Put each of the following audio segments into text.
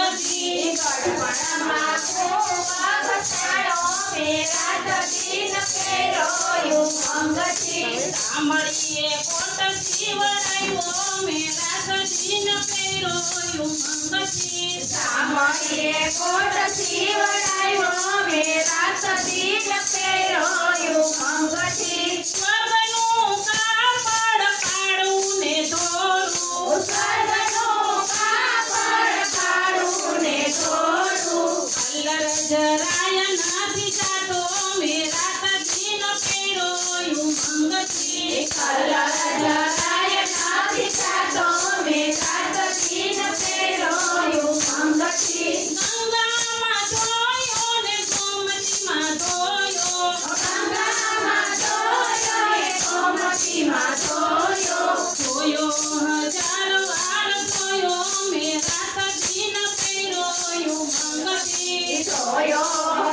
મંગતી ગઢપણમાં ખૂબ ઘસાડો મેં રાત દિન પહેરોયું મંગતી સાંભળીએ કોટ સીવડાવ્યો મેં રાત દિન પહેરોયું મંગતી સાંભળીએ કોટ સીવડાવ્યો મેં રાત દિન પહેરોયું મંગતી સ્વર્ગનું કાપડ કાળું ને ધોળું સ્વર્ગનું કાપડ કાળું ને ધોળું કલર જરાય નથી જાતો મેં રાત દિન પહેરોયું મંગતી કલર જરાય નથી જાતો મેં રાત દિન પહેરોયું મંગતી ગંગામાં ધોયો ને ગોમતીમાં ધોયો ગંગામાં ધોયો ને ગોમતીમાં ધોયો ધોયો હજાર વાર ધોયો મેં રાત દિન પહેરોયું મંગતી ધોયો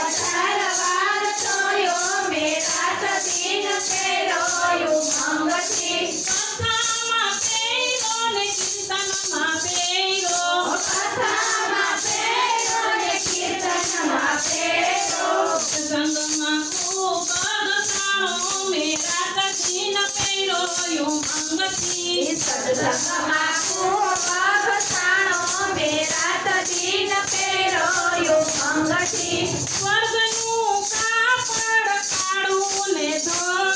હજાર વાર ધોયો મેં રાત દિન પહેરોયું મંગતી કથામાં પહેરો ને કીર્તનમાં પહેરો કથામાં પહેરો ને કીર્તનમાં પહેરો સંગમાં ખૂબ ઘસાણો મેં રાત દિન પહેરોયું મંગતી સત્સંગમાં ખૂબ ઘસાણો મેં રાત દિન પહેરોયું મંગતી સ્વર્ગનું કાપડ કાળું ને ધોળું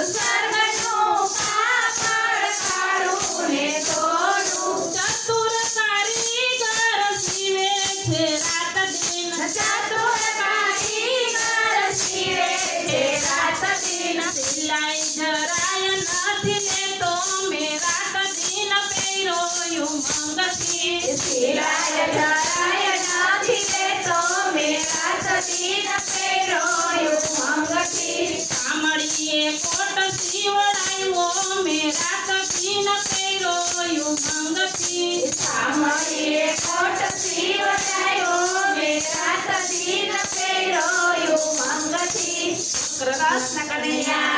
સ્વર્ગનું કાપડ કાળું ને ધોળું ચતુર કારીગર સીવે છે રાત દિન ચતુર કારીગર સીવે છે રાત દિન સિલાઈ જરાય નથી લેતો મેં રાત દિન પહેરોયું મંગતી સિલાઈ જરાય નથી લેતો મેં રાત દિન પહેરોયું મંગતી સાંભળીએ કોટ સીવડાવ્યો મેં રાત દિન પહેરોયું મંગતી સાંભળીએ કોટ સીવડાવ્યો મેં રાત દિન પહેરોયું મંગતી કૃષ્ણ કનૈયા